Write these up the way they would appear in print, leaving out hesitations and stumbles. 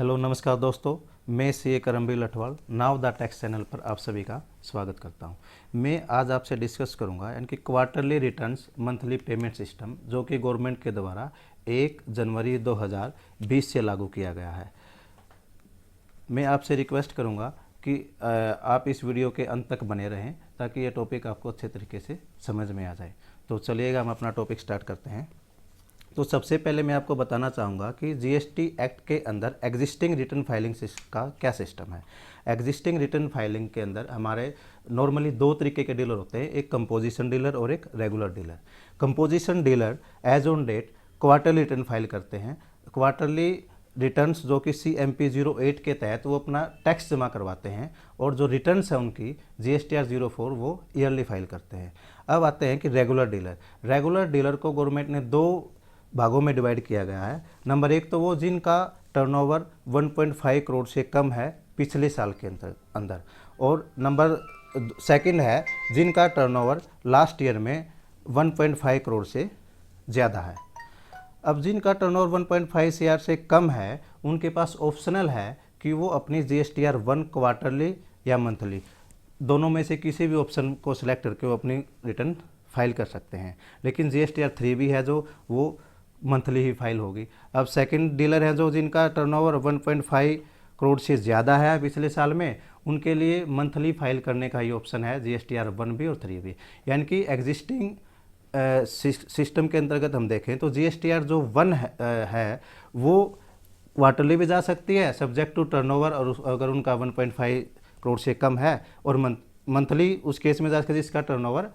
Hello नमस्कार दोस्तों, मैं C A Karambir Lathwal now the tax channel पर आप सभी का स्वागत करता हूं। मैं आज आपसे डिस्कस करूंगा यानी कि quarterly returns monthly payment system जो कि गवर्नमेंट के द्वारा 1 जनवरी 2020 से लागू किया गया है। मैं आपसे रिक्वेस्ट करूंगा कि आप इस वीडियो के अंत तक बने रहें ताकि ये टॉपिक आपको अच्छे तरीके से समझ में आ जाए। तो चलिएगा हम अपना टॉपिक स्टार्ट करते हैं। तो सबसे पहले मैं आपको बताना चाहूँगा कि जीएसटी एक्ट के अंदर एग्जिस्टिंग रिटर्न फाइलिंग का क्या सिस्टम है। एग्जिस्टिंग रिटर्न फाइलिंग के अंदर हमारे नॉर्मली दो तरीके के डीलर होते हैं, एक कंपोजिशन डीलर और एक regular dealer. Composition dealer as on date quarterly return file करते हैं। क्वार्टरली रिटर्न्स जो कि CMP 08 के तहत वो अपना टैक्स जमा करवाते हैं और जो रिटर्न्स है उनकी GSTR 04 वो ईयरली फाइल करते हैं। अब आते हैं कि रेगुलर डीलर। रेगुलर डीलर को गवर्नमेंट ने दो भागों में डिवाइड किया गया है। नंबर एक तो वो जिनका टर्नओवर 1.5 करोड़ से कम है पिछले साल के अंदर, और नंबर सेकंड है जिनका टर्नओवर लास्ट ईयर में 1.5 करोड़ से ज़्यादा है। अब जिनका टर्नओवर 1.5 CR से कम है उनके पास ऑप्शनल है कि वो अपनी GSTR 1 क्वार्टरली या मंथली दोनों में से किसी भी ऑप्शन को सिलेक्ट करके वो अपनी रिटर्न फाइल कर सकते हैं। लेकिन GSTR 3 भी है जो वो मंथली ही फाइल होगी। अब सेकंड डीलर है जो जिनका टर्नओवर 1.5 करोड़ से ज़्यादा है पिछले साल में, उनके लिए मंथली फाइल करने का ही ऑप्शन है GSTR 1 भी और 3 भी। यानी कि एग्जिस्टिंग सिस्टम के अंतर्गत हम देखें तो GSTR जो 1 है वो क्वार्टरली भी जा सकती है सब्जेक्ट टू टर्नओवर, और अगर उनका 1.5 करोड़ से कम है, और मंथली उस केस में जा सकती है जिसका टर्नओवर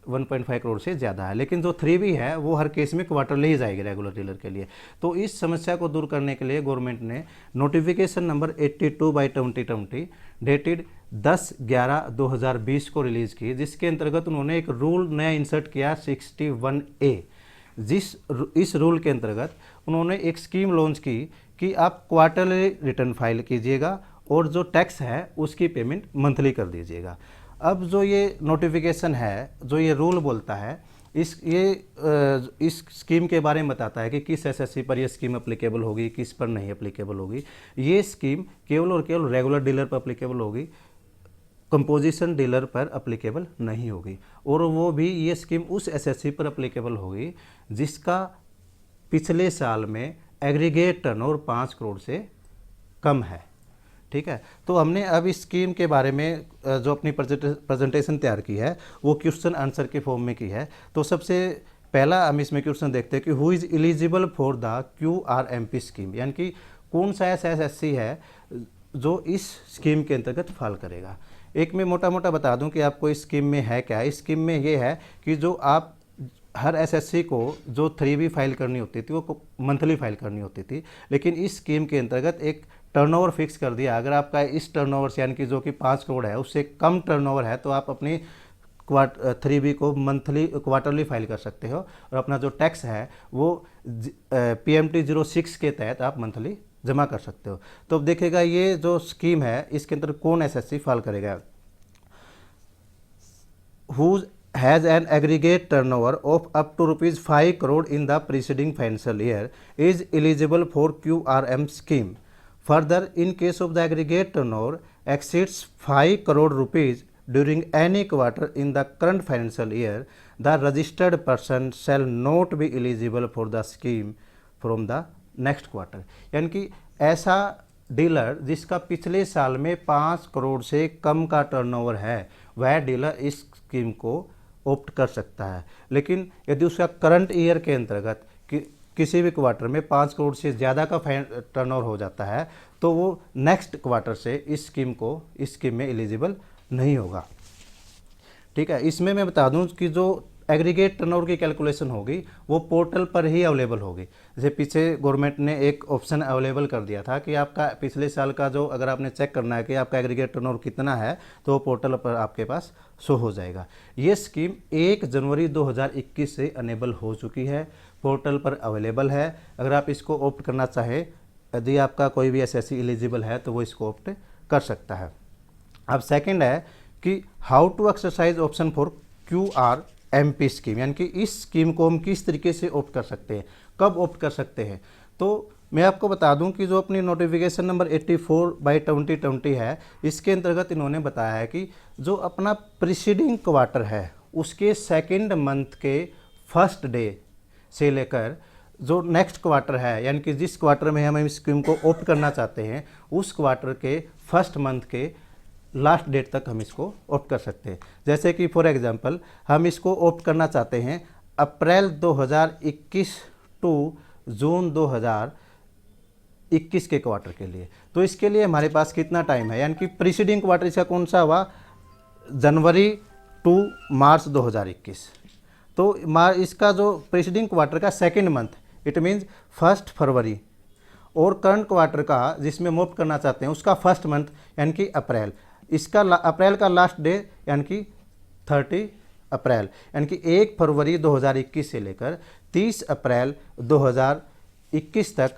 1.5 करोड़ से ज़्यादा है। लेकिन जो 3 भी है वो हर केस में क्वार्टरली ही जाएगी रेगुलर डीलर के लिए। तो इस समस्या को दूर करने के लिए गवर्नमेंट ने नोटिफिकेशन नंबर 82/2020 डेटेड 10/11/2020 को रिलीज़ की, जिसके अंतर्गत उन्होंने एक रूल नया इंसर्ट किया 61A। इस रूल के अंतर्गत उन्होंने एक स्कीम लॉन्च की कि आप क्वार्टरली रिटर्न फाइल कीजिएगा और जो टैक्स है उसकी पेमेंट मंथली कर दीजिएगा। अब जो ये नोटिफिकेशन है, जो ये रूल बोलता है, इस स्कीम के बारे में बताता है कि किस SSC पर ये स्कीम अप्लीकेबल होगी, किस पर नहीं अप्लीकेबल होगी। ये स्कीम केवल और केवल रेगुलर डीलर पर अप्लीकेबल होगी, कंपोजिशन डीलर पर अप्लीकेबल नहीं होगी। और वो भी ये स्कीम उस SSC पर अप्लीकेबल होगी जिसका पिछले साल में एग्रीगेट टर्नओवर 5 करोड़ से कम है। ठीक है, तो हमने अब इस स्कीम के बारे में जो अपनी प्रेजेंटेशन तैयार की है वो क्वेश्चन आंसर के फॉर्म में की है। तो सबसे पहला हम इसमें क्वेश्चन देखते हैं कि who is eligible for the QRMP scheme, यानी कि कौन सा ऐसा SSC है जो इस स्कीम के अंतर्गत फाल करेगा। एक मैं मोटा मोटा बता दूं कि आपको इस स्कीम में है क्या। इस स्कीम में ये है कि जो आप हर SSC को जो 3B फाइल करनी होती थी वो मंथली फाइल करनी होती थी, लेकिन इस स्कीम के अंतर्गत एक टर्नओवर फिक्स कर दिया। अगर आपका इस टर्नओवर से यानी कि जो कि 5 करोड़ है उससे कम टर्नओवर है तो आप अपनी 3B को मंथली क्वार्टरली फाइल कर सकते हो, और अपना जो टैक्स है वो PMT 06 के तहत आप मंथली जमा कर सकते हो। तो अब देखिएगा ये जो स्कीम है इसके अंदर कौन SSC फाइल करेगा। Who has an aggregate turnover of up to ₹5 crore in the preceding financial year is eligible for QRM scheme. Further, in case of the aggregate turnover exceeds 5 crore rupees during any quarter in the current financial year, the registered person shall not be eligible for the scheme from the next quarter. यानी कि ऐसा dealer जिसका पिछले साल में 5 करोड़ से कम का turnover है वह डीलर इस स्कीम को ऑप्ट कर सकता है। लेकिन यदि उसका करंट ईयर के अंतर्गत किसी भी क्वार्टर में 5 करोड़ से ज़्यादा का टर्नओवर हो जाता है तो वो नेक्स्ट क्वार्टर से इस स्कीम में एलिजिबल नहीं होगा। ठीक है, इसमें मैं बता दूं कि जो एग्रीगेट टर्नओवर की कैलकुलेशन होगी वो पोर्टल पर ही अवेलेबल होगी। जैसे पीछे गवर्नमेंट ने एक ऑप्शन अवेलेबल कर दिया था कि आपका पिछले साल का जो अगर आपने चेक करना है कि आपका एग्रीगेट टर्नओवर कितना है तो वो पोर्टल पर आपके पास शो हो जाएगा। ये स्कीम 1 जनवरी 2021 से अनेबल हो चुकी है, पोर्टल पर अवेलेबल है। अगर आप इसको ऑप्ट करना चाहें, यदि आपका कोई भी SSC एलिजिबल है तो वो इसको ऑप्ट कर सकता है। अब सेकेंड है कि how to exercise option for QRMP scheme, यानी कि इस स्कीम को हम किस तरीके से ऑप्ट कर सकते हैं, कब ऑप्ट कर सकते हैं। तो मैं आपको बता दूं कि जो अपनी नोटिफिकेशन नंबर 84/2020 है, इसके अंतर्गत इन्होंने बताया है कि जो अपना प्रीसीडिंग क्वार्टर है उसके सेकंड मंथ के फर्स्ट डे से लेकर जो नेक्स्ट क्वार्टर है, यानी कि जिस क्वार्टर में हम इस स्कीम को ऑप्ट करना चाहते हैं उस क्वार्टर के फर्स्ट मंथ के लास्ट डेट तक हम इसको ऑप्ट कर सकते हैं। जैसे कि फॉर एग्जांपल हम इसको ऑप्ट करना चाहते हैं अप्रैल 2021 टू जून 2021 के क्वार्टर के लिए, तो इसके लिए हमारे पास कितना टाइम है, यानी कि प्रीसीडिंग क्वार्टर इसका कौन सा हुआ, जनवरी टू मार्च 2021। तो इसका जो प्रीसीडिंग क्वार्टर का सेकंड मंथ, इट मीन्स 1 फरवरी, और करंट क्वार्टर का जिसमें हम ऑप्ट करना चाहते हैं उसका फर्स्ट मंथ यानी कि अप्रैल, इसका अप्रैल का लास्ट डे यानी कि 30 अप्रैल, यानी कि 1 फरवरी 2021 से लेकर 30 अप्रैल 2021 तक,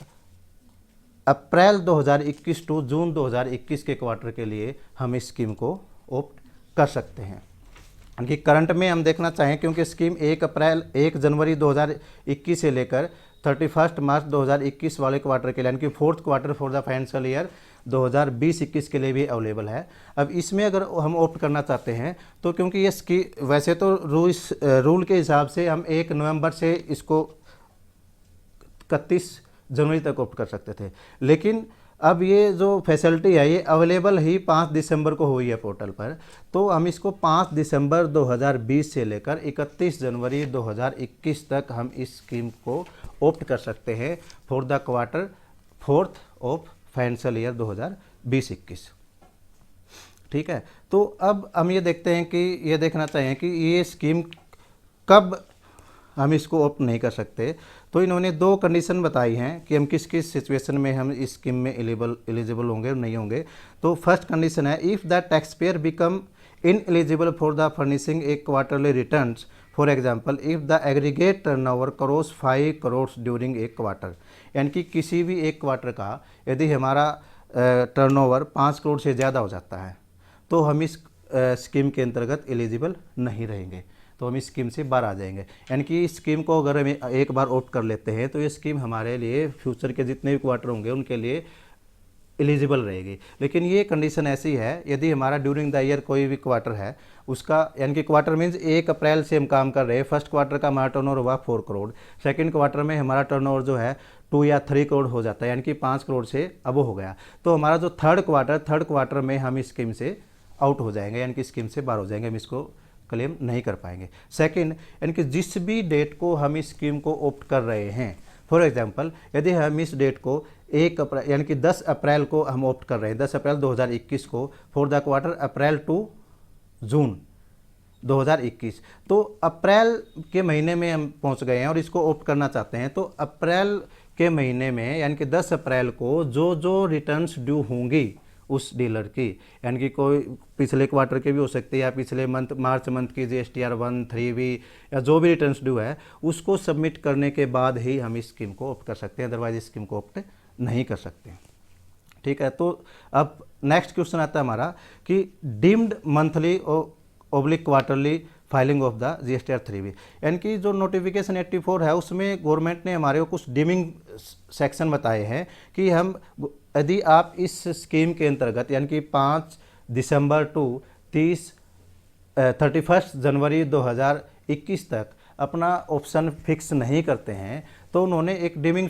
अप्रैल 2021 टू जून 2021 के क्वार्टर के लिए हम इस स्कीम को ऑप्ट कर सकते हैं। यानी कि करंट में हम देखना चाहें, क्योंकि स्कीम 1 जनवरी 2021 से लेकर 31 मार्च 2021 वाले क्वार्टर के लिए, यानी कि fourth quarter for the financial year 2020-21 के लिए भी अवेलेबल है। अब इसमें अगर हम ऑप्ट करना चाहते हैं तो क्योंकि ये वैसे तो रूल के हिसाब से हम 1 नवंबर से इसको 31 जनवरी तक ऑप्ट कर सकते थे, लेकिन अब ये जो फैसिलिटी है ये अवेलेबल ही 5 दिसंबर को हुई है पोर्टल पर, तो हम इसको 5 दिसंबर 2020 से लेकर 31 जनवरी 2021 तक हम इस स्कीम को ऑप्ट कर सकते हैं for the quarter fourth of financial year 2020-21। ठीक है, तो अब हम ये देखते हैं कि ये देखना चाहिए कि ये स्कीम कब हम इसको ऑप्ट नहीं कर सकते। तो इन्होंने 2 कंडीशन बताई हैं कि हम किस किस सिचुएशन में हम इस स्कीम में एलिजिबल होंगे और नहीं होंगे। तो फर्स्ट कंडीशन है, if the tax payer become in eligible for the furnishing A quarterly returns, for example if the aggregate turnover cross 5 crore during एक क्वार्टर, यानी कि किसी भी एक क्वार्टर का यदि हमारा टर्नओवर 5 करोड़ से ज़्यादा हो जाता है तो हम इस स्कीम के अंतर्गत एलिजिबल नहीं रहेंगे, तो हम इस स्कीम से बाहर आ जाएंगे। यानी कि इस स्कीम को अगर हम एक बार ऑप्ट कर लेते हैं तो ये स्कीम हमारे लिए फ्यूचर के जितने भी क्वार्टर होंगे उनके लिए एलिजिबल रहेगी। लेकिन ये कंडीशन ऐसी है, यदि हमारा ड्यूरिंग द ईयर कोई भी क्वार्टर है उसका, यानी कि क्वार्टर मीन्स 1 अप्रैल से हम काम कर रहे हैं, फर्स्ट क्वार्टर का हमारा टर्नओवर हुआ 4 करोड़, सेकंड क्वार्टर में हमारा टर्नओवर जो है 2 या 3 करोड़ हो जाता है, यानी कि 5 करोड़ से अब हो गया, तो हमारा जो थर्ड क्वार्टर में हम इस स्कीम से आउट हो जाएंगे, यानी कि स्कीम से बाहर हो जाएंगे, हम इसको क्लेम नहीं कर पाएंगे। सेकंड, यानी कि जिस भी डेट को हम इस स्कीम को ऑप्ट कर रहे हैं, फॉर एग्जांपल यदि हम इस डेट को 1 अप्रैल यानी कि 10 अप्रैल को हम ऑप्ट कर रहे हैं, 10 अप्रैल 2021 को for the quarter April to June 2021, तो अप्रैल के महीने में हम पहुंच गए हैं और इसको ऑप्ट करना चाहते हैं, तो अप्रैल के महीने में यानी कि 10 अप्रैल को जो जो रिटर्न्स ड्यू होंगी उस डीलर की, यानी कि कोई पिछले क्वार्टर के भी हो सकते हैं या पिछले मंथ मार्च मंथ की GSTR 1, 3B या जो भी रिटर्न्स ड्यू है उसको सबमिट करने के बाद ही हम इस स्कीम को ऑप्ट कर सकते हैं, अदरवाइज इस स्कीम को ऑप्ट नहीं कर सकते। ठीक है, तो अब नेक्स्ट क्वेश्चन आता है हमारा कि deemed monthly oblique quarterly filing of the GSTR 3B, यानी कि जो नोटिफिकेशन 84 है उसमें गवर्नमेंट ने हमारे को कुछ डीमिंग सेक्शन बताए हैं कि हम यदि आप इस स्कीम के अंतर्गत यानी कि 5 दिसंबर टू 31 जनवरी 2021 तक अपना ऑप्शन फिक्स नहीं करते हैं, तो उन्होंने एक डीमिंग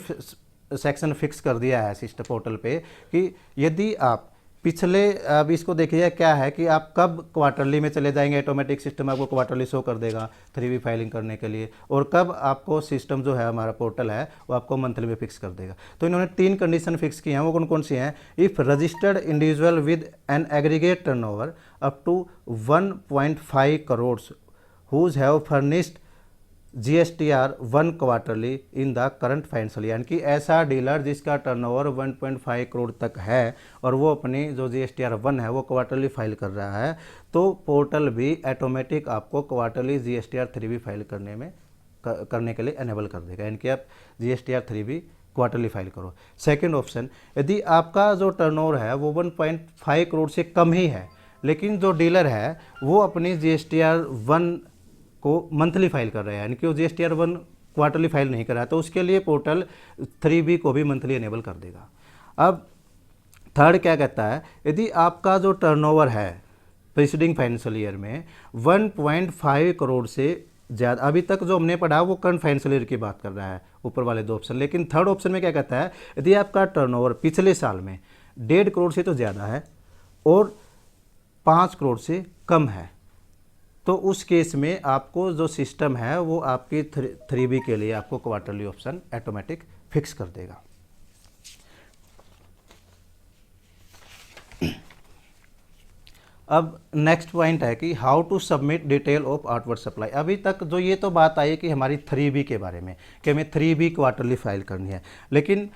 सेक्शन फिक्स कर दिया है सिस्टम पोर्टल पे कि यदि आप पिछले, अब इसको देखिए क्या है कि आप कब क्वार्टरली में चले जाएंगे, ऑटोमेटिक सिस्टम आपको क्वार्टरली शो कर देगा 3B फाइलिंग करने के लिए, और कब आपको सिस्टम जो है हमारा पोर्टल है वो आपको मंथली में फिक्स कर देगा। तो इन्होंने 3 कंडीशन फिक्स की हैं, वो कौन कौन सी हैं, if registered individual with an aggregate turnover up to 1.5 crore whose have furnished GSTR 1 quarterly in the current financial, यानी कि ऐसा डीलर जिसका टर्नओवर 1.5 करोड़ तक है और वो अपनी जो GSTR 1 है वो क्वार्टरली फाइल कर रहा है, तो पोर्टल भी ऑटोमेटिक आपको क्वार्टरली GSTR 3B फाइल करने के लिए एनेबल कर देगा, यानी कि आप GSTR 3B क्वार्टरली फाइल करो। सेकेंड ऑप्शन, यदि आपका जो टर्नओवर है वो 1.5 करोड़ से कम ही है लेकिन जो डीलर है वो अपनी GSTR 1 को मंथली फाइल कर रहे हैं, यानी कि वो GSTR 1 क्वार्टरली फाइल नहीं करा है तो उसके लिए पोर्टल 3B को भी मंथली इनेबल कर देगा। अब थर्ड क्या कहता है, यदि आपका जो टर्नओवर है प्रीसीडिंग फाइनेंशियल ईयर में 1.5 करोड़ से ज़्यादा, अभी तक जो हमने पढ़ा वो करंट फाइनेंशियल ईयर की बात कर रहा है ऊपर वाले दो ऑप्शन, लेकिन थर्ड ऑप्शन में क्या कहता है, यदि आपका टर्नओवर पिछले साल में 1.5 करोड़ से तो ज़्यादा है और 5 करोड़ से कम है, तो उस केस में आपको जो सिस्टम है वो आपकी 3B के लिए आपको क्वार्टरली ऑप्शन ऑटोमेटिक फिक्स कर देगा। अब नेक्स्ट पॉइंट है कि how to submit detail of outward supply. अभी तक जो ये तो बात आई कि हमारी 3B के बारे में कि हमें 3B क्वार्टरली फाइल करनी है, लेकिन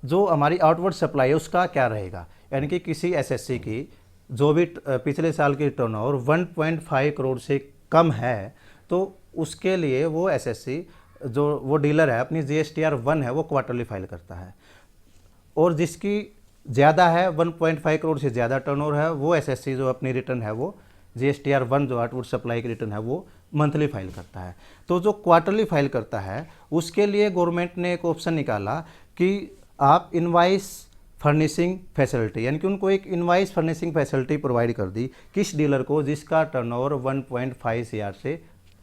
जो हमारी आउटवर्ड सप्लाई है उसका क्या रहेगा, यानी कि किसी एसएससी की जो भी पिछले साल की टर्नओवर 1.5 करोड़ से कम है तो उसके लिए वो एसएससी जो वो डीलर है अपनी GSTR 1 है वो क्वार्टरली फाइल करता है, और जिसकी ज़्यादा है 1.5 करोड़ से ज़्यादा टर्नओवर है वो एसएससी जो अपनी रिटर्न है वो GSTR 1 जो आउटवर्ड सप्लाई की रिटर्न है वो मंथली फाइल करता है। तो जो क्वार्टरली फाइल करता है उसके लिए गवर्नमेंट ने एक ऑप्शन निकाला कि आप इनवाइस फर्निशिंग फैसिलिटी, यानी कि उनको एक इनवाइस फर्निशिंग फैसिलिटी प्रोवाइड कर दी किस डीलर को, जिसका टर्नओवर 1.5 CR से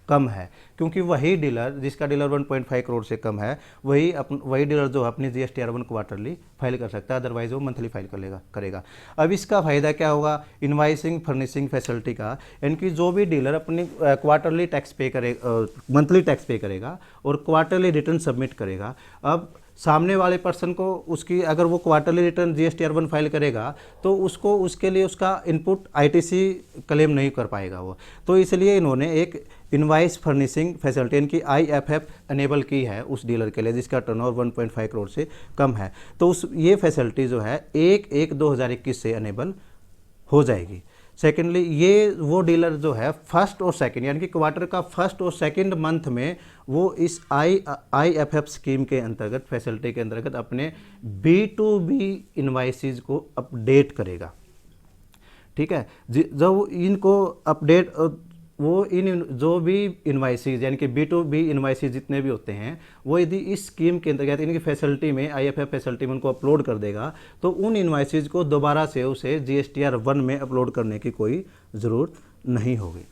कम है, क्योंकि वही डीलर जिसका डीलर 1.5 करोड़ से कम है वही डीलर जो अपनी GSTR 1 क्वार्टरली फाइल कर सकता है, अदरवाइज वो मंथली फाइल करेगा। अब इसका फ़ायदा क्या होगा इनवाइसिंग फर्निशिंग फैसिलिटी का, यानी कि जो भी डीलर अपनी क्वार्टरली टैक्स पे करेगा, मंथली टैक्स पे करेगा और क्वार्टरली रिटर्न सबमिट करेगा, अब सामने वाले पर्सन को उसकी अगर वो क्वार्टरली रिटर्न GSTR 1 फाइल करेगा तो उसको उसके लिए उसका इनपुट ITC क्लेम नहीं कर पाएगा वो, तो इसलिए इन्होंने एक इनवाइस फर्निशिंग फैसिलिटी इनकी IFF अनेबल की है उस डीलर के लिए जिसका टर्नओवर 1.5 करोड़ से कम है। तो उस ये फैसिलिटी जो है 1/1/2021 से अनेबल हो जाएगी। सेकेंडली ये वो डीलर जो है फर्स्ट और सेकंड यानी कि क्वार्टर का फर्स्ट और सेकंड मंथ में वो इस IFF स्कीम के अंतर्गत फैसिलिटी के अंतर्गत अपने B2B इनवाइसेज को अपडेट करेगा। ठीक है, जब इनको अपडेट वो इन जो भी इनवाइसेज यानी कि B2B इनवाइसेज जितने भी होते हैं वो यदि इस स्कीम के अंतर्गत इनकी फैसिलिटी में IFF फैसिलिटी में उनको अपलोड कर देगा तो उन इनवाइसेज को दोबारा से उसे GSTR 1 में अपलोड करने की कोई ज़रूरत नहीं होगी।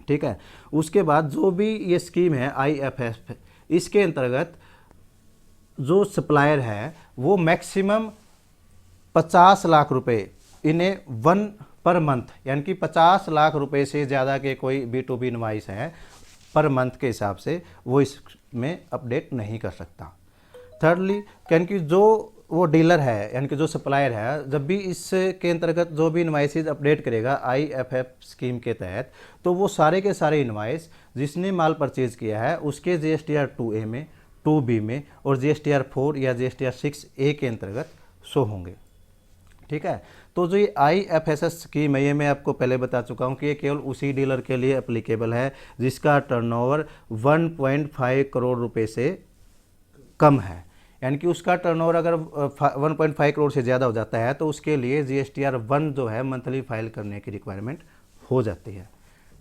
ठीक है, उसके बाद जो भी ये स्कीम है IFF इसके अंतर्गत जो सप्लायर है वो मैक्सिमम 50 लाख रुपए इन्हें 1 पर मंथ यानी कि 50 लाख रुपए से ज़्यादा के कोई B2B इनवाइस है पर मंथ के हिसाब से वो इसमें अपडेट नहीं कर सकता। थर्डली क्योंकि जो वो डीलर है यानी कि जो सप्लायर है जब भी इसके अंतर्गत जो भी इनवाइसेज अपडेट करेगा IFF स्कीम के तहत तो वो सारे के सारे इनवाइस जिसने माल परचेज किया है उसके GSTR 2A में 2B में और GSTR 4 या GSTR 6A के अंतर्गत शो होंगे। ठीक है, तो जो ये IFSS स्कीम है ये मैं आपको पहले बता चुका हूँ कि ये केवल उसी डीलर के लिए एप्लीकेबल है जिसका टर्नओवर 1.5 करोड़ रुपए से कम है, यानी कि उसका टर्नओवर अगर 1.5 करोड़ से ज़्यादा हो जाता है तो उसके लिए GSTR 1 जो है मंथली फाइल करने की रिक्वायरमेंट हो जाती है।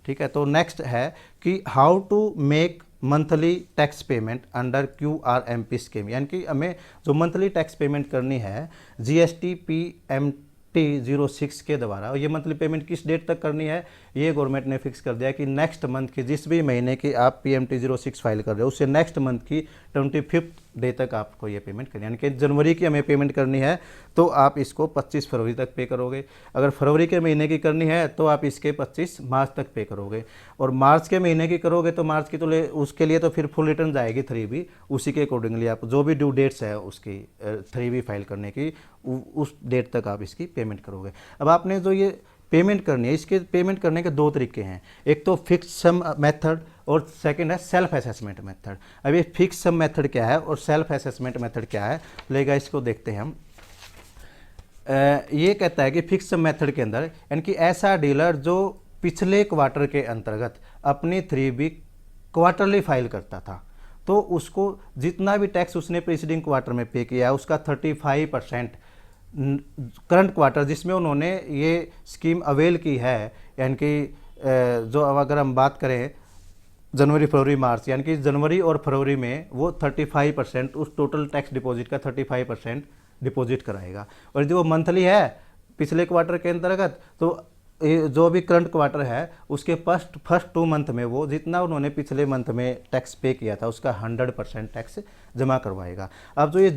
ठीक है, तो नेक्स्ट है कि how to make monthly tax payment under QRMP scheme, यानी कि हमें जो मंथली टैक्स पेमेंट करनी है GST PMT 06 के द्वारा, और ये मंथली पेमेंट किस डेट तक करनी है ये गवर्नमेंट ने फिक्स कर दिया कि नेक्स्ट मंथ की जिस भी महीने की आप PMT 06 फाइल कर रहे हो उससे नेक्स्ट मंथ की 25th डे तक आपको ये पेमेंट करनी है, यानी कि जनवरी की हमें पेमेंट करनी है तो आप इसको 25 फरवरी तक पे करोगे, अगर फरवरी के महीने की करनी है तो आप इसके 25 मार्च तक पे करोगे, और मार्च के महीने की करोगे तो मार्च की तो उसके लिए तो फिर फुल रिटर्न जाएगी 3B, उसी के अकॉर्डिंगली आप जो भी ड्यू डेट्स है उसकी 3B फाइल करने की उस डेट तक आप इसकी पेमेंट करोगे। अब आपने जो ये पेमेंट करनी है इसके पेमेंट करने के दो तरीके हैं, एक तो फिक्स सम मेथड और सेकंड है सेल्फ असेसमेंट मेथड। अब ये फिक्स सम मेथड क्या है और सेल्फ असेसमेंट मेथड क्या है लेगा इसको देखते हैं हम। ये कहता है कि फिक्स सम मेथड के अंदर यानी कि ऐसा डीलर जो पिछले क्वार्टर के अंतर्गत अपनी 3B क्वार्टरली फाइल करता था तो उसको जितना भी टैक्स उसने प्रीसीडिंग क्वार्टर में पे किया है उसका 35% करंट क्वार्टर जिसमें उन्होंने ये स्कीम अवेल की है, यानी कि जो अगर हम बात करें जनवरी फरवरी मार्च, यानी कि जनवरी और फरवरी में वो 35% उस टोटल टैक्स डिपॉजिट का 35% डिपॉजिट कराएगा। और जो मंथली है पिछले क्वार्टर के अंतर्गत, तो जो भी करंट क्वार्टर है उसके फर्स्ट 2 मंथ में वो जितना उन्होंने पिछले मंथ में टैक्स पे किया था उसका 100% टैक्स जमा करवाएगा। अब जो ये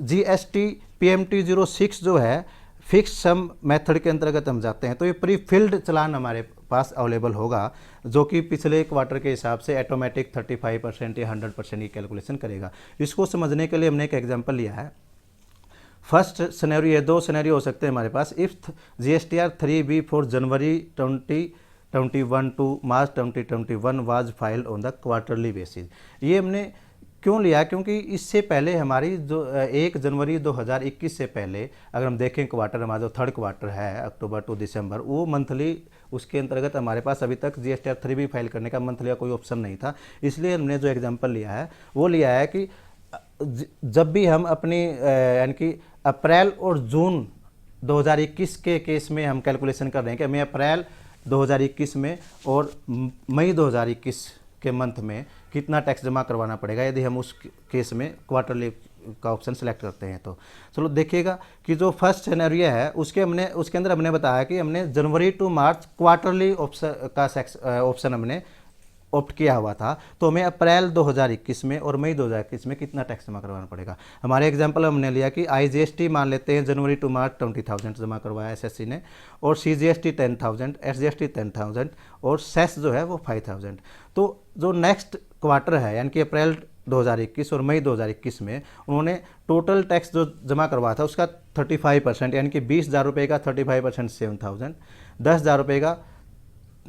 जीएसटी PMT 06 जो है फिक्स सम मेथड के अंतर्गत हम जाते हैं, तो ये प्री फिल्ड चलान हमारे पास अवेलेबल होगा, जो कि पिछले क्वार्टर के हिसाब से ऑटोमेटिक 35% या 100% की कैलकुलेशन करेगा। इसको समझने के लिए हमने एक एग्जांपल लिया है। फर्स्ट सिनेरियो, ये 2 सिनेरियो हो सकते हैं हमारे पास। If GSTR 3B for January 2021 to March 2021 was filed on the quarterly basis. ये हमने क्यों लिया, क्योंकि इससे पहले हमारी जो 1 जनवरी 2021 से पहले अगर हम देखें क्वार्टर, हमारा जो थर्ड क्वार्टर है अक्टूबर टू दिसंबर, वो मंथली उसके अंतर्गत हमारे पास अभी तक GSTR 3B फाइल करने का मंथली का कोई ऑप्शन नहीं था। इसलिए हमने जो एग्जांपल लिया है वो लिया है कि जब भी हम अपनी यानी कि अप्रैल और जून 2021 के केस में हम कैलकुलेशन कर रहे हैं कि हमें अप्रैल 2021 में और मई 2021 के मंथ में कितना टैक्स जमा करवाना पड़ेगा, यदि हम उस केस में क्वार्टरली का ऑप्शन सेलेक्ट करते हैं। तो चलो देखिएगा कि जो फर्स्ट सिनेरियो है उसके अंदर हमने बताया कि हमने जनवरी टू मार्च क्वार्टरली ऑप्शन हमने ऑप्ट किया हुआ था, तो हमें अप्रैल 2021 में और मई 2021 में कितना टैक्स जमा करवाना पड़ेगा। हमारे एग्जांपल हमने लिया कि IGST मान लेते हैं जनवरी टू मार्च 20,000 जमा करवाया SSC ने, और CGST 10,000, SGST 10,000 और सेस जो है वो 5,000। तो जो नेक्स्ट क्वार्टर है यानी कि अप्रैल 2021 और मई 2021 में उन्होंने टोटल टैक्स जो जमा करवाया था उसका 35% यानी कि 20,000 रुपये का 35% 7,000, 10,000 रुपये का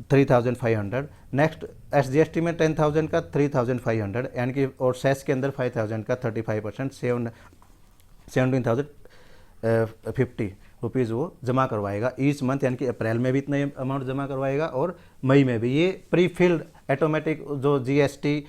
3,500, नेक्स्ट SGST में 10,000 का 3,500 यानी कि, और सेस के अंदर 5,000 का 35% 17,050 रुपीज़ वो जमा करवाएगा ईच मंथ, यानी कि अप्रैल में भी इतना अमाउंट जमा करवाएगा और मई में भी। ये प्री फिल्ड ऑटोमेटिक जो GST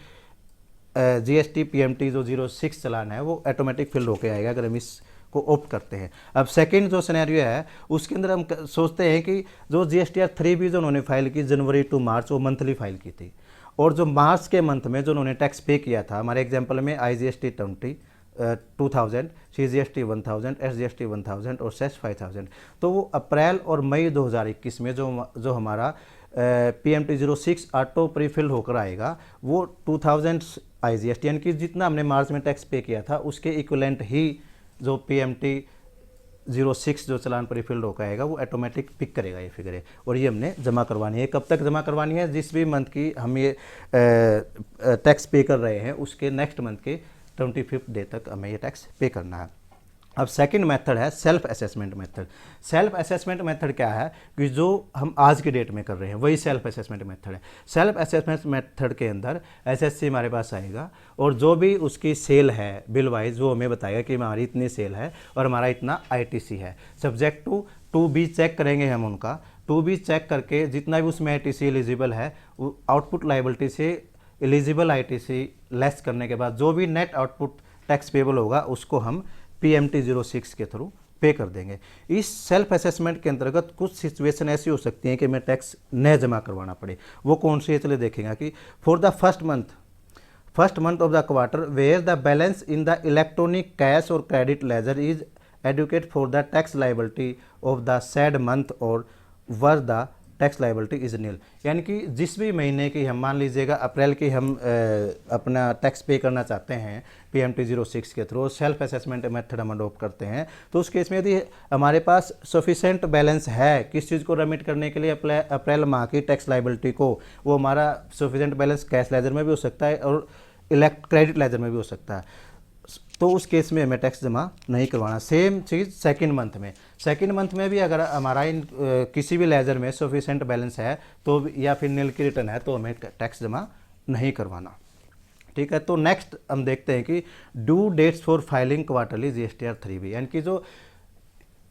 PMT जो 06 चलान है वो ऑटोमेटिक फिल्ड होके आएगा अगर हम इसको ऑप्ट करते हैं। अब सेकंड जो सिनेरियो है उसके अंदर हम सोचते हैं कि जो GSTR 3B जो उन्होंने फाइल की जनवरी टू मार्च वो मंथली फाइल की थी, और जो मार्च के मंथ में जो उन्होंने टैक्स पे किया था, हमारे एग्जाम्पल में IGST 2,000, CGST 1,000, SGST 1,000 और सेस 5,000, तो वो अप्रैल और मई 2021 में जो हमारा PMT 06 ऑटो प्रीफिल्ड होकर आएगा वो 2,000 IGST यानी कि जितना हमने मार्च में टैक्स पे किया था उसके इक्विवेलेंट ही जो PMT 06 जो चलान प्रीफिल्ड होकर आएगा वो ऑटोमेटिक पिक करेगा ये फिगरें, और ये हमने जमा करवानी है। कब तक जमा करवानी है? जिस भी मंथ की हम ये टैक्स पे कर रहे हैं उसके नेक्स्ट मंथ के 25th डे तक हमें ये टैक्स पे करना है। अब सेकंड मेथड है self assessment method. Self assessment method क्या है कि जो हम आज के डेट में कर रहे हैं वही सेल्फ असेसमेंट मेथड है। सेल्फ असेसमेंट मेथड के अंदर SSC हमारे पास आएगा और जो भी उसकी सेल है बिल वाइज वो हमें बताएगा कि हमारी इतनी सेल है और हमारा इतना ITC है। सब्जेक्ट टू बी चेक करेंगे हम उनका, टू बी चेक करके जितना भी उसमें ITC एलिजिबल है आउटपुट लाइबिलिटी से एलिजिबल ITC लेस करने के बाद जो भी नेट आउटपुट टैक्स पेबल होगा उसको हम PMT 06 के थ्रू पे कर देंगे। इस सेल्फ असेसमेंट के अंतर्गत कुछ सिचुएशन ऐसी हो सकती हैं कि हमें टैक्स न जमा करवाना पड़े। वो कौन सी है चलिए देखेंगे कि for the first month of the quarter where the balance in the electronic cash और credit ledger is adequate for the tax liability of the said month और where the tax liability is nil, यानी कि जिस भी महीने की हम मान लीजिएगा अप्रैल की हम अपना टैक्स पे करना चाहते हैं PMT 06 के थ्रू सेल्फ असेसमेंट मेथड हम अडोप्ट करते हैं, तो उस केस में यदि हमारे पास सफिशेंट बैलेंस है किस चीज़ को रेमिट करने के लिए अप्रैल माह की टैक्स लाइबिलिटी को, वो हमारा सफिशेंट बैलेंस कैश लेजर में भी हो सकता है और क्रेडिट लेजर में भी हो सकता है, तो उस केस में हमें टैक्स जमा नहीं करवाना। सेम चीज़ सेकंड मंथ में भी अगर हमारा इन किसी भी लेजर में सफिशेंट बैलेंस है तो या फिर नील की रिटर्न है तो हमें टैक्स जमा नहीं करवाना। ठीक है, तो नेक्स्ट हम देखते हैं कि due dates for filing quarterly GSTR 3B, यानी कि जो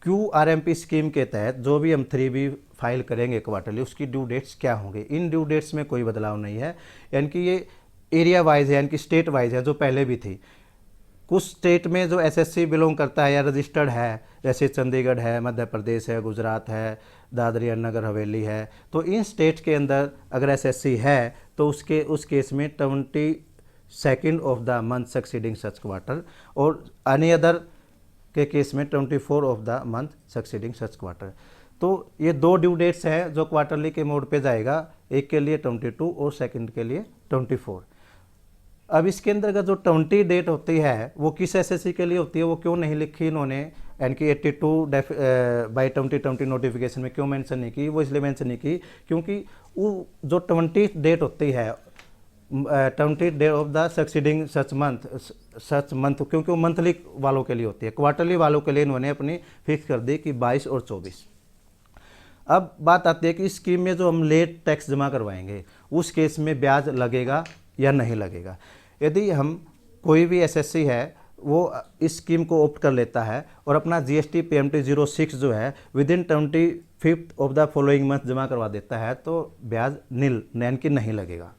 QRMP स्कीम के तहत जो भी हम 3B फाइल करेंगे क्वार्टरली उसकी ड्यू डेट्स क्या होंगे। इन ड्यू डेट्स में कोई बदलाव नहीं है, यानी कि ये एरिया वाइज है यानी कि स्टेट वाइज है जो पहले भी थी। कुछ स्टेट में जो एसएससी बिलोंग करता है या रजिस्टर्ड है, जैसे चंडीगढ़ है, मध्य प्रदेश है, गुजरात है, दादरी और नगर हवेली है, तो इन स्टेट के अंदर अगर एसएससी है तो उस केस में 22nd of the month succeeding such quarter, और एनी अदर के केस में 24 of the month succeeding such quarter. तो ये दो ड्यू डेट्स हैं जो क्वार्टरली के मोड पे जाएगा, एक के लिए 22 और सेकंड के लिए 24। अब इसके अंदर का जो 20 डेट होती है वो किस एसएससी के लिए होती है, वो क्यों नहीं लिखी इन्होंने, यानी कि 82/2020 नोटिफिकेशन में क्यों मेंशन नहीं की, वो इसलिए मेंशन नहीं की क्योंकि वो जो 20 डेट होती है 20 day of the succeeding such month, क्योंकि वो मंथली वालों के लिए होती है, क्वार्टरली वालों के लिए इन्होंने अपनी फिक्स कर दी कि 22 और 24। अब बात आती है कि इस स्कीम में जो हम लेट टैक्स जमा करवाएंगे उस केस में ब्याज लगेगा या नहीं लगेगा। यदि हम कोई भी एसएससी है वो इस स्कीम को ऑप्ट कर लेता है और अपना जीएसटी पीएमटी 06 जो है within 25th of the following month जमा करवा देता है तो ब्याज नील यानी कि नहीं लगेगा।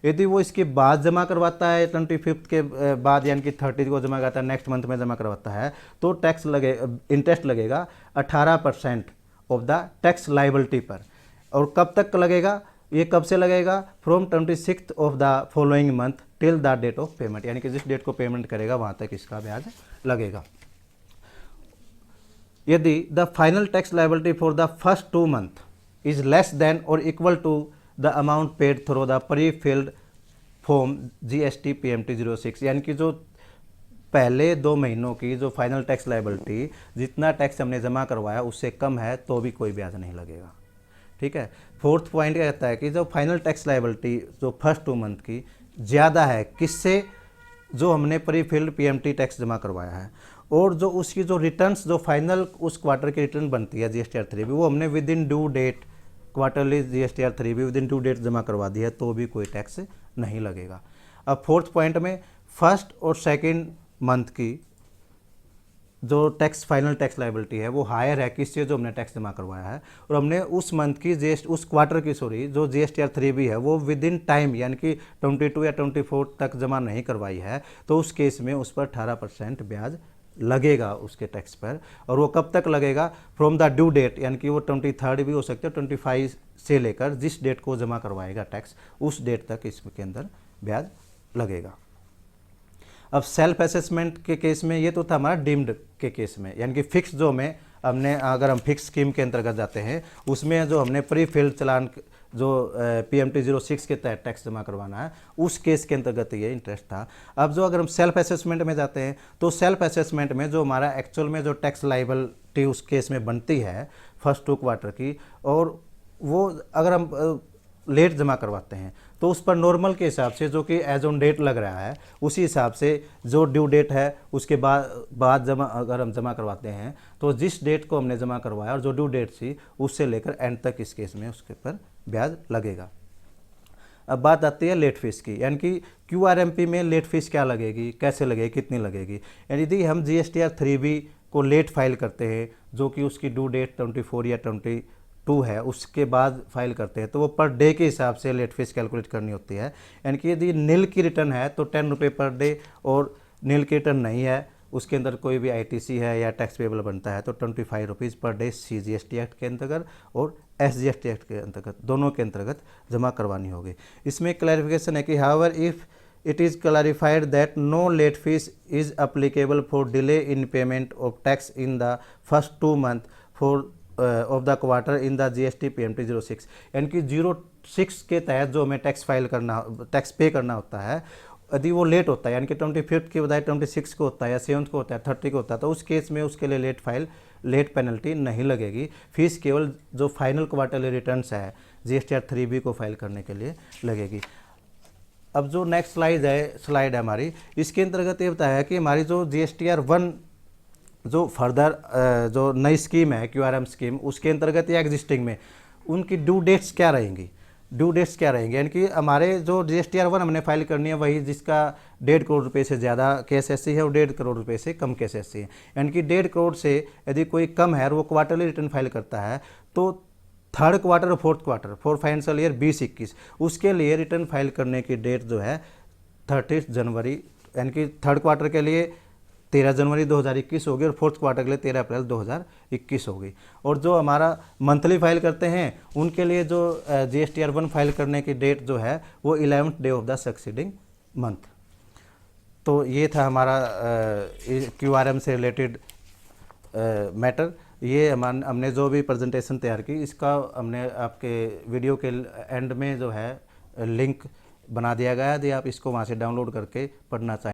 यदि वो इसके बाद जमा करवाता है 25th के बाद यानी कि 30 को जमा करता है, नेक्स्ट मंथ में जमा करवाता है, तो टैक्स इंटरेस्ट लगेगा 18% ऑफ द टैक्स लाइबिलिटी पर। और कब तक लगेगा, ये कब से लगेगा, from 26th of the following month till the date of payment, यानी कि जिस डेट को पेमेंट करेगा वहाँ तक इसका ब्याज लगेगा। यदि the final tax liability for the first 2 month is less than और equal to the amount paid through the prefilled form GST PMT 06, यानी कि जो पहले 2 महीनों की जो फाइनल टैक्स लाइबिलिटी जितना टैक्स हमने जमा करवाया उससे कम है तो भी कोई ब्याज नहीं लगेगा। ठीक है। 4th पॉइंट क्या कहता है कि जो फाइनल टैक्स लाइबिलिटी जो फर्स्ट 2 मंथ की ज़्यादा है किससे, जो हमने प्री फिल्ड पीएमटी टैक्स जमा करवाया है, और जो उसकी जो रिटर्न्स जो फाइनल उस क्वार्टर की रिटर्न बनती है जीएसटीआर 3 भी वो हमने within due date quarterly GSTR 3 भी विद इन ड्यू डेट जमा करवा दी है तो भी कोई टैक्स नहीं लगेगा। अब 4th पॉइंट में फर्स्ट और सेकेंड मंथ की जो टैक्स फाइनल टैक्स लाइबिलिटी है वो हायर है किससे, जो हमने टैक्स जमा करवाया है, और हमने उस मंथ की उस क्वार्टर की जो जीएसटीआर 3 भी है वो विद इन टाइम यानी कि 22 या 24 तक जमा नहीं करवाई है तो उस केस में उस पर 18% ब्याज लगेगा उसके टैक्स पर। और वो कब तक लगेगा, फ्रॉम द ड्यू डेट, यानी कि वो 23rd भी हो सकते हैं, 25 से लेकर जिस डेट को जमा करवाएगा टैक्स उस डेट तक इसके अंदर ब्याज लगेगा। अब सेल्फ असेसमेंट के केस में ये तो था हमारा डीम्ड के केस में, यानी कि फिक्स जो में हमने अगर हम फिक्स स्कीम के अंतर्गत जाते हैं उसमें जो हमने प्री फिल्ड चलान जो पीएमटी 06 के तहत टैक्स जमा करवाना है उस केस के अंतर्गत ये इंटरेस्ट था। अब जो अगर हम सेल्फ असेसमेंट में जाते हैं तो सेल्फ असेसमेंट में जो हमारा एक्चुअल में जो टैक्स लाइबिलिटी उस केस में बनती है फर्स्ट 2 क्वार्टर की, और वो अगर हम लेट जमा करवाते हैं तो उस पर नॉर्मल के हिसाब से जो कि एज ऑन डेट लग रहा है उसी हिसाब से जो ड्यू डेट है उसके बाद जमा अगर हम जमा करवाते हैं तो जिस डेट को हमने जमा करवाया और जो ड्यू डेट थी उससे लेकर एंड तक इस केस में उसके पर ब्याज लगेगा। अब बात आती है लेट फीस की, यानी कि क्यूआरएमपी में लेट फीस क्या लगेगी, कैसे लगेगी, कितनी लगेगी। यानी यदि हम जीएसटीआर 3B को लेट फाइल करते हैं जो कि उसकी ड्यू डेट 24 या 22 है उसके बाद फाइल करते हैं तो वो पर डे के हिसाब से लेट फीस कैलकुलेट करनी होती है। यानी कि यदि नील की रिटर्न है तो 10 रुपये पर डे, और नील की रिटर्न नहीं है उसके अंदर कोई भी आईटीसी है या टैक्स पेबल बनता है तो 25 rupees per day CGST act के अंतर्गत और SGST एक्ट के अंतर्गत दोनों के अंतर्गत जमा करवानी होगी। इसमें क्लैरिफिकेशन है कि however if it is clarified that no late fees is applicable for delay in payment of tax in the first 2 months for of the quarter in the GST PMT 06, यानी कि 06 के तहत जो हमें टैक्स फाइल करना tax पे करना होता है यदि वो लेट होता है यानी कि 25th के बजाय 26 को होता है या 7th को होता है 30 को होता है तो उस केस में उसके लिए लेट पेनल्टी नहीं लगेगी। फीस केवल जो फाइनल क्वार्टरली रिटर्न्स है GSTR 3B को फाइल करने के लिए लगेगी। अब जो नेक्स्ट स्लाइड है हमारी, इसके अंतर्गत ये बताया कि हमारी जो GSTR 1 जो फर्दर जो नई स्कीम है QRM स्कीम उसके अंतर्गत या एग्जिस्टिंग में उनकी ड्यू डेट्स क्या रहेंगी, यानी कि हमारे जो GSTR 1 हमने फाइल करनी है वही जिसका 1.5 करोड़ रुपए से ज़्यादा केस एससी है और 1.5 करोड़ रुपए से कम केस एससी है। यानी कि 1.5 करोड़ से यदि कोई कम है और वो क्वार्टरली रिटर्न फाइल करता है तो 3rd क्वार्टर और 4th quarter for financial year 2021 उसके लिए रिटर्न फाइल करने की डेट जो है 30 जनवरी, यानी कि 3rd क्वार्टर के लिए 13 जनवरी 2021 होगी और फोर्थ क्वार्टर के लिए 13 अप्रैल 2021 होगी। और जो हमारा मंथली फाइल करते हैं उनके लिए जो GSTR 1 फाइल करने की डेट जो है वो 11th day of the succeeding month. तो ये था हमारा QRM से रिलेटेड मैटर। ये हमने जो भी प्रेजेंटेशन तैयार की इसका हमने आपके वीडियो के एंड में जो है लिंक बना दिया गया है, यदि आप इसको वहाँ से डाउनलोड करके पढ़ना चाहें।